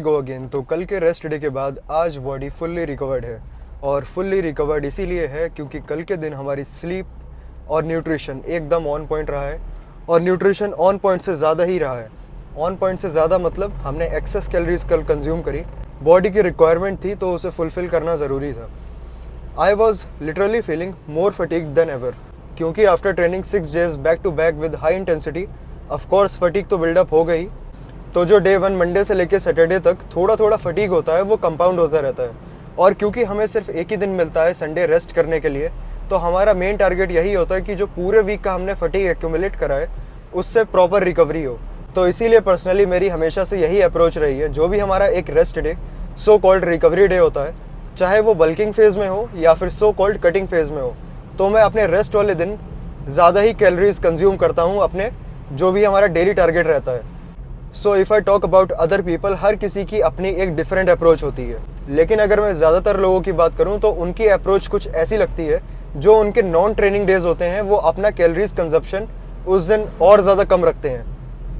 Go again. तो कल के रेस्ट डे के बाद आज बॉडी फुल्ली रिकवर्ड है, और फुल्ली रिकवर्ड इसीलिए है क्योंकि कल के दिन हमारी स्लीप और न्यूट्रिशन एकदम ऑन पॉइंट रहा है। और न्यूट्रिशन ऑन पॉइंट से ज़्यादा ही रहा है। ऑन पॉइंट से ज़्यादा मतलब हमने एक्सेस कैलोरीज कल कंज्यूम करी। बॉडी की रिक्वायरमेंट थी तो उसे फुलफ़िल करना ज़रूरी था। I was literally feeling more fatigued than ever, क्योंकि after training 6 days back to back with high intensity of course fatigue तो बिल्डअप हो गई। तो जो डे 1 मंडे से लेकर सैटरडे तक थोड़ा थोड़ा फटीग होता है वो कंपाउंड होता रहता है। और क्योंकि हमें सिर्फ एक ही दिन मिलता है संडे रेस्ट करने के लिए, तो हमारा मेन टारगेट यही होता है कि जो पूरे वीक का हमने फटीग एक्यूमुलेट करा है उससे प्रॉपर रिकवरी हो। तो इसीलिए पर्सनली मेरी हमेशा से यही अप्रोच रही है, जो भी हमारा एक rest day so called recovery day होता है, चाहे वो बल्किंग फेज़ में हो या फिर सो कॉल्ड कटिंग फेज़ में हो, तो मैं अपने रेस्ट वाले दिन ज़्यादा ही कैलोरीज कंज्यूम करता हूँ अपने जो भी हमारा डेली टारगेट रहता है। So if I talk about other people, हर किसी की अपनी एक डिफरेंट अप्रोच होती है। लेकिन अगर मैं ज़्यादातर लोगों की बात करूँ तो उनकी अप्रोच कुछ ऐसी लगती है, जो उनके नॉन ट्रेनिंग डेज होते हैं वो अपना कैलोरीज कंजप्शन उस दिन और ज़्यादा कम रखते हैं,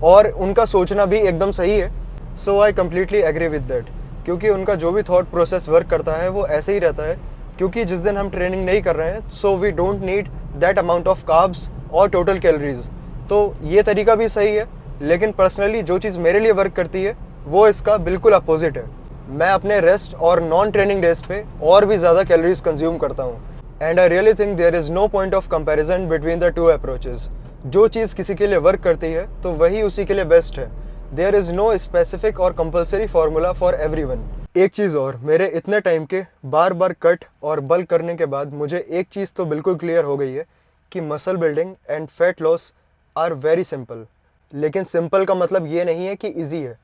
और उनका सोचना भी एकदम सही है। So I completely agree with that, क्योंकि उनका जो भी थॉट प्रोसेस वर्क करता है वो ऐसे ही रहता है। क्योंकि जिस दिन हम ट्रेनिंग नहीं कर रहे हैं, so we don't need that amount of carbs और टोटल कैलोरीज। तो ये तरीका भी सही है, लेकिन पर्सनली जो चीज़ मेरे लिए वर्क करती है वो इसका बिल्कुल अपोजिट है। मैं अपने रेस्ट और नॉन ट्रेनिंग डेज पे और भी ज़्यादा कैलोरीज कंज्यूम करता हूँ। And I really think there is no point of comparison between the two approaches. जो चीज़ किसी के लिए वर्क करती है तो वही उसी के लिए बेस्ट है। देयर इज़ नो स्पेसिफिक और कंपलसरी फार्मूला फॉर एवरीवन। एक चीज़ और, मेरे इतने टाइम के बार बार कट और बल्क करने के बाद मुझे एक चीज़ तो बिल्कुल क्लियर हो गई है कि muscle building and fat loss are very simple. लेकिन सिंपल का मतलब ये नहीं है कि इजी है,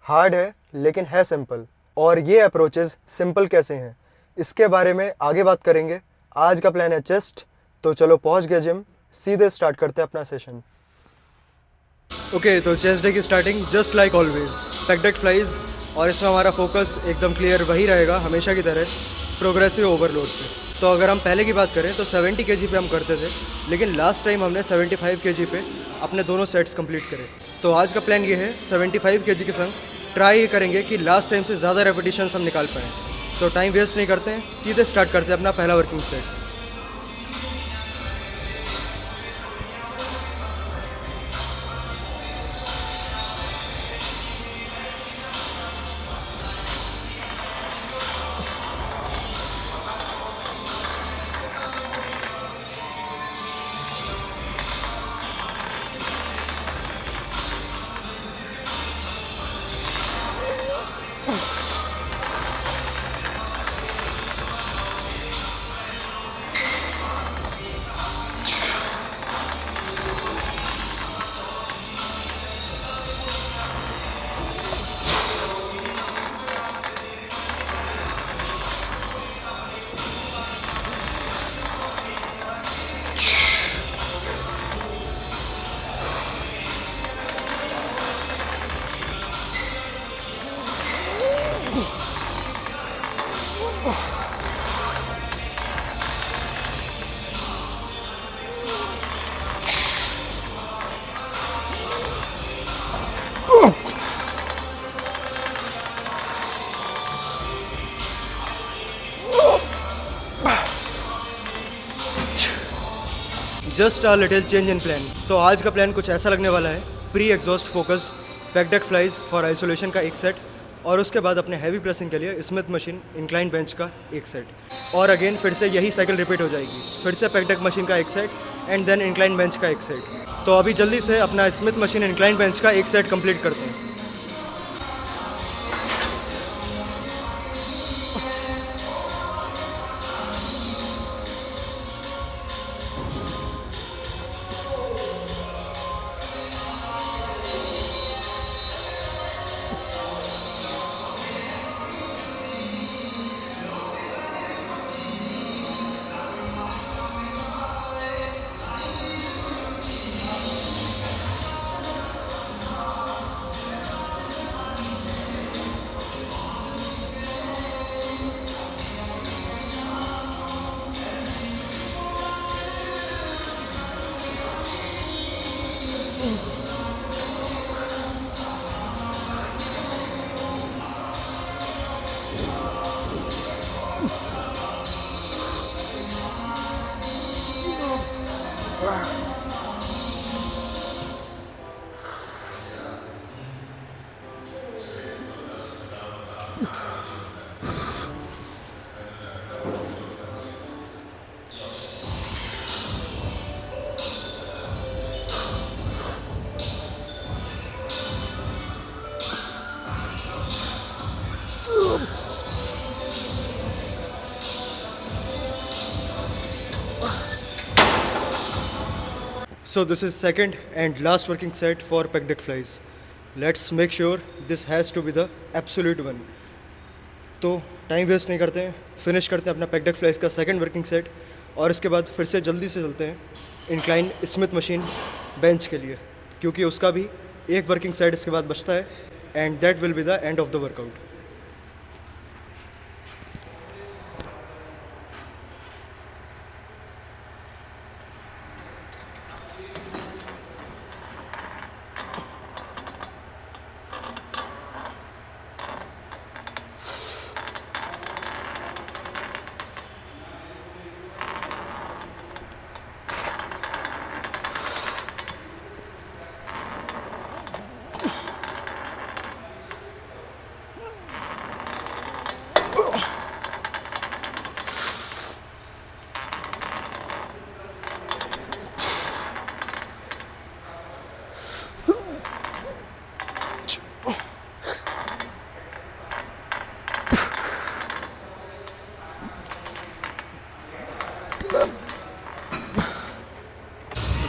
हार्ड है, लेकिन है सिंपल। और ये अप्रोचेस सिंपल कैसे हैं इसके बारे में आगे बात करेंगे। आज का प्लान है चेस्ट, तो चलो पहुंच गए जिम, सीधे स्टार्ट करते हैं अपना सेशन। ओके, तो चेस्ट डे की starting just like always back deck flies, और इसमें हमारा फोकस एकदम क्लियर वही रहेगा हमेशा की तरह, प्रोग्रेसिव ओवरलोड पे। तो अगर हम पहले की बात करें तो 70 kg पे हम करते थे, लेकिन लास्ट टाइम हमने 75 kg पे अपने दोनों सेट्स कंप्लीट करे। तो आज का प्लान ये है, 75 kg के संग ट्राई ये करेंगे कि लास्ट टाइम से ज़्यादा रेपिटेशंस हम निकाल पाएँ। तो टाइम वेस्ट नहीं करते हैं, सीधे स्टार्ट करते हैं अपना पहला working set. Just a little change in plan. तो आज का प्लान कुछ ऐसा लगने वाला है, pre exhaust focused back deck flies for isolation का एक सेट, और उसके बाद अपने हैवी प्रेसिंग के लिए स्मिथ मशीन इंक्लाइन बेंच का एक सेट, और अगेन फिर से यही साइकिल रिपीट हो जाएगी, फिर से बैक डेक मशीन का एक set and then incline bench का एक सेट। तो अभी जल्दी से अपना स्मिथ मशीन इंक्लाइन बेंच का एक सेट कंप्लीट करते हैं। So this is second and last working set for pec deck flies. Let's make sure this has to be the absolute one. तो टाइम वेस्ट नहीं करते हैं, फिनिश करते हैं अपना पेक डेक फ्लाइज का सेकंड वर्किंग सेट और इसके बाद फिर से जल्दी से चलते हैं इंक्लाइन स्मिथ मशीन बेंच के लिए, क्योंकि उसका भी एक वर्किंग सेट इसके बाद बचता है and that will be the end of the workout.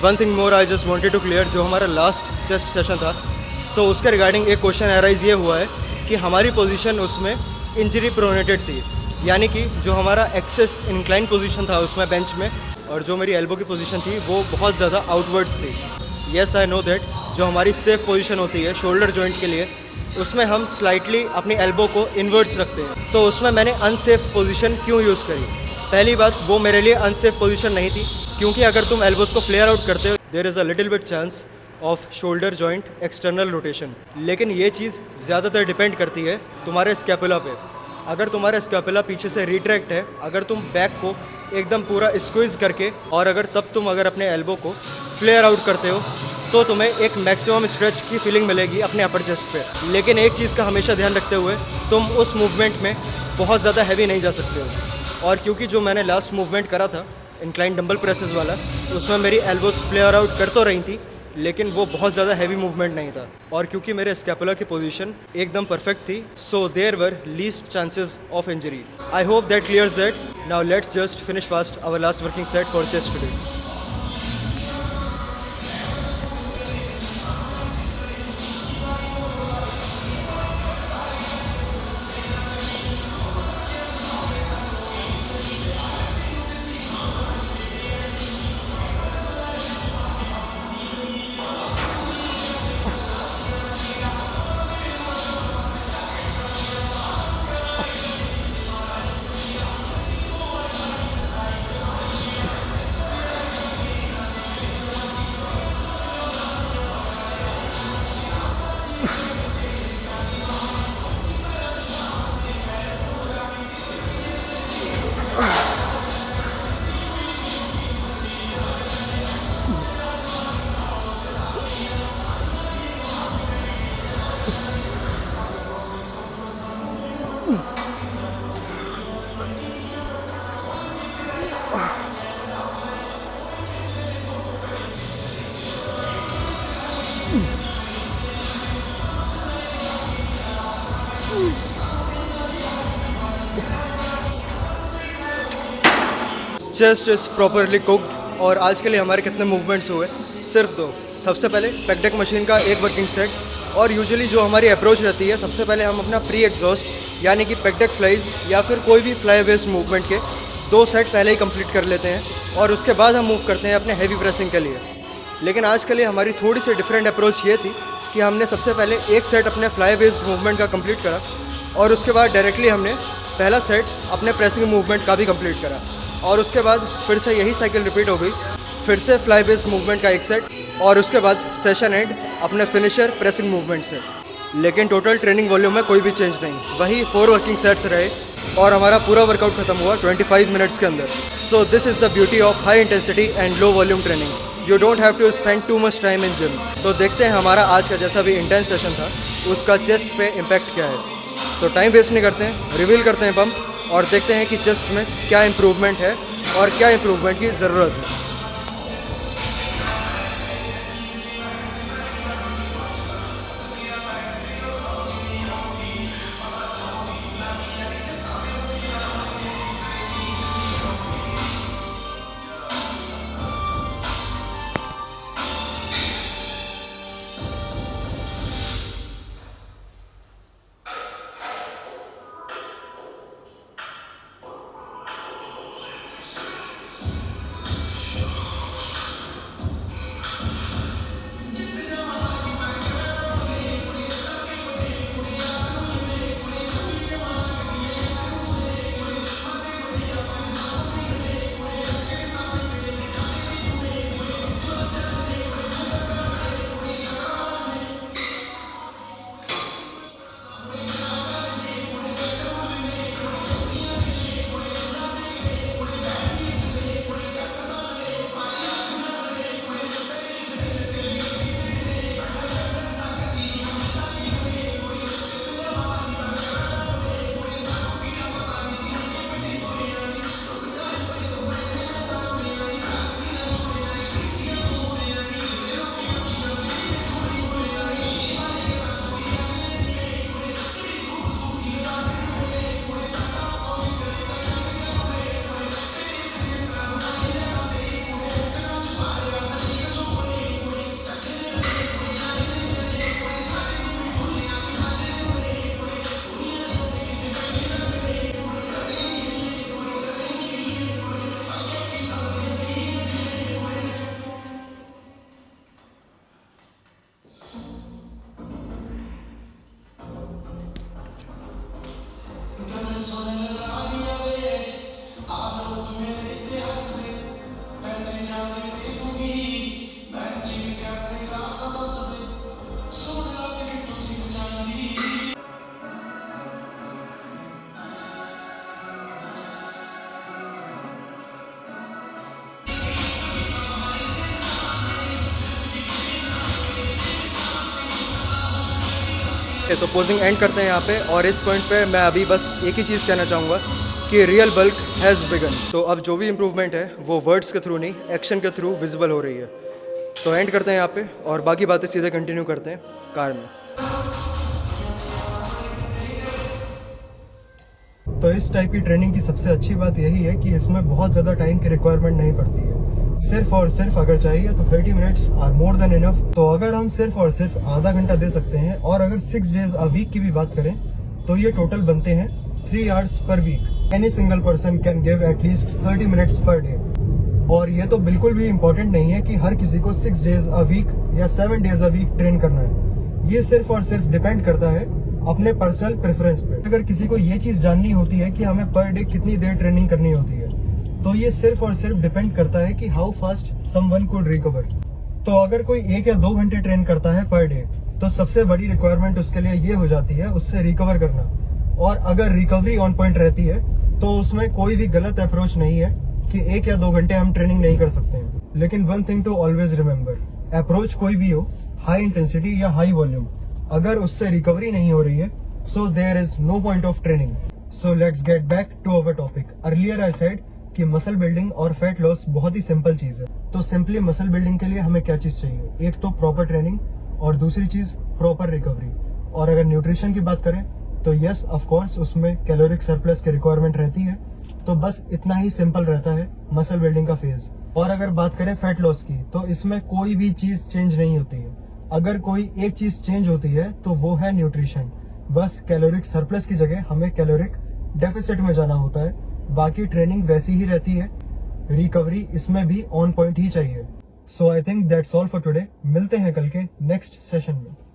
One thing more I just wanted to clear, जो हमारा लास्ट चेस्ट सेशन था तो उसके रिगार्डिंग एक क्वेश्चन अराइज ये हुआ है कि हमारी पोजीशन उसमें इंजरी प्रोनेटेड थी, यानी कि जो हमारा एक्सेस इंक्लाइन पोजीशन था उसमें बेंच में और जो मेरी एल्बो की पोजीशन थी वो बहुत ज़्यादा आउटवर्ड्स थी. येस आई नो दैट जो हमारी सेफ पोजीशन होती है शोल्डर जॉइंट के लिए उसमें हम स्लाइटली अपनी एल्बो को इन्वर्ट्स रखते हैं. तो उसमें मैंने अनसेफ पोजीशन क्यों यूज़ करी? पहली बात, वो मेरे लिए अनसेफ पोजीशन नहीं थी, क्योंकि अगर तुम एल्बोज को फ्लेयर आउट करते हो there is a little bit chance of shoulder joint external rotation. लेकिन ये चीज़ ज़्यादातर डिपेंड करती है तुम्हारे स्कैपुला पे. अगर तुम्हारा स्कैपुला पीछे से रिट्रैक्ट है, अगर तुम बैक को एकदम पूरा स्क्वीज़ करके और अगर अपने एल्बो को फ्लेयर आउट करते हो तो तुम्हें एक मैक्सिमम स्ट्रेच की फीलिंग मिलेगी अपने अपर चेस्ट पे. लेकिन एक चीज़ का हमेशा ध्यान रखते हुए तुम उस मूवमेंट में बहुत ज़्यादा हैवी नहीं जा सकते हो. और क्योंकि जो मैंने लास्ट मूवमेंट करा था इंक्लाइन डंबल प्रेसेस वाला, उसमें मेरी एल्बोज फ्लेयर आउट कर तो रही थी लेकिन वो बहुत ज़्यादा हैवी मूवमेंट नहीं था. और क्योंकि मेरे स्कैपुला की पोजीशन एकदम परफेक्ट थी so there were least chances of injury. I hope that clears that. Now let's just finish fast our last working set for chest today. Chest is properly cooked. और आज के लिए हमारे कितने movements हुए? सिर्फ 2. सबसे पहले पेक डेक मशीन का एक वर्किंग सेट. और यूजुअली जो हमारी अप्रोच रहती है सबसे पहले हम अपना प्री एग्जॉस्ट यानी कि पेक डेक फ्लाइज या फिर कोई भी फ्लाई बेस्ड मूवमेंट के 2 सेट पहले ही कंप्लीट कर लेते हैं और उसके बाद हम मूव करते हैं अपने हैवी प्रेसिंग के लिए. लेकिन आज के लिए हमारी थोड़ी सी डिफरेंट अप्रोच ये थी कि हमने सबसे पहले एक सेट अपने फ्लाई बेस्ड मूवमेंट का कंप्लीट करा और उसके बाद डायरेक्टली हमने पहला सेट अपने प्रेसिंग मूवमेंट का भी कंप्लीट करा और उसके बाद फिर से यही साइकिल रिपीट हो गई. फिर से फ्लाई बेस्ड मूवमेंट का एक सेट और उसके बाद सेशन एंड अपने फिनिशर प्रेसिंग मूवमेंट से. लेकिन टोटल ट्रेनिंग वॉल्यूम में कोई भी चेंज नहीं, वही 4 वर्किंग सेट्स रहे और हमारा पूरा वर्कआउट खत्म हुआ 25 मिनट्स के अंदर. So this is the beauty of high intensity and low volume training. You don't have to spend too much time in gym. तो देखते हैं हमारा आज का जैसा भी इंटेंस सेशन था उसका चेस्ट पे इम्पैक्ट क्या है. तो टाइम वेस्ट नहीं करते हैं, रिवील करते हैं पंप और देखते हैं कि चेस्ट में क्या इम्प्रूवमेंट है और क्या इम्प्रूवमेंट की ज़रूरत है। तो पोजिंग एंड करते हैं यहाँ पे, और इस पॉइंट पे मैं अभी बस एक ही चीज़ कहना चाहूँगा कि रियल बल्क हैज़ बिगन। तो अब जो भी इम्प्रूवमेंट है वो वर्ड्स के थ्रू नहीं, एक्शन के थ्रू विजिबल हो रही है। तो एंड करते हैं यहाँ पे और बाकी बातें सीधे कंटिन्यू करते हैं कार में। तो इस टाइप की ट्रेनिंग की सबसे अच्छी बात यही है कि इसमें बहुत ज़्यादा टाइम की रिक्वायरमेंट नहीं पड़ती है। सिर्फ और सिर्फ अगर चाहिए तो 30 minutes are more than enough. तो अगर हम सिर्फ और सिर्फ आधा घंटा दे सकते हैं, और अगर 6 डेज अ वीक की भी बात करें तो ये टोटल बनते हैं 3 hours per week. Any single person can give at least 30 minutes per day. और ये तो बिल्कुल भी इम्पोर्टेंट नहीं है कि हर किसी को 6 डेज अ वीक या 7 डेज अ वीक ट्रेन करना है। ये सिर्फ और सिर्फ डिपेंड करता है अपने पर्सनल प्रेफरेंस पे। अगर किसी को ये चीज़ जाननी होती है कि हमें पर डे कितनी देर ट्रेनिंग करनी होती है, तो ये सिर्फ और सिर्फ डिपेंड करता है कि how fast someone could recover. तो अगर कोई 1 या 2 घंटे ट्रेन करता है पर डे, तो सबसे बड़ी रिक्वायरमेंट उसके लिए ये हो जाती है उससे रिकवर करना। और अगर रिकवरी ऑन पॉइंट रहती है तो उसमें कोई भी गलत अप्रोच नहीं है कि 1 या 2 घंटे हम ट्रेनिंग नहीं कर सकते हैं। लेकिन one thing to always remember, approach कोई भी हो, हाई इंटेंसिटी या हाई वॉल्यूम, अगर उससे रिकवरी नहीं हो रही है, so there is no point of training. So let's get back to our topic. Earlier I said कि मसल बिल्डिंग और फैट लॉस बहुत ही सिंपल चीज है। तो सिंपली मसल बिल्डिंग के लिए हमें क्या चीज चाहिए? एक तो प्रॉपर ट्रेनिंग, और दूसरी चीज प्रॉपर रिकवरी। और अगर न्यूट्रिशन की बात करें तो यस ऑफ कोर्स उसमें कैलोरिक सरप्लस की रिक्वायरमेंट रहती है। तो बस इतना ही सिंपल रहता है मसल बिल्डिंग का फेज। और अगर बात करें फैट लॉस की, तो इसमें कोई भी चीज चेंज नहीं होती है। अगर कोई एक चीज चेंज होती है तो वो है न्यूट्रिशन। बस कैलोरिक सरप्लस की जगह हमें कैलोरिक डेफिसिट में जाना होता है। बाकी ट्रेनिंग वैसी ही रहती है, रिकवरी इसमें भी ऑन पॉइंट ही चाहिए। So I think that's all for today. मिलते हैं कल के नेक्स्ट सेशन में।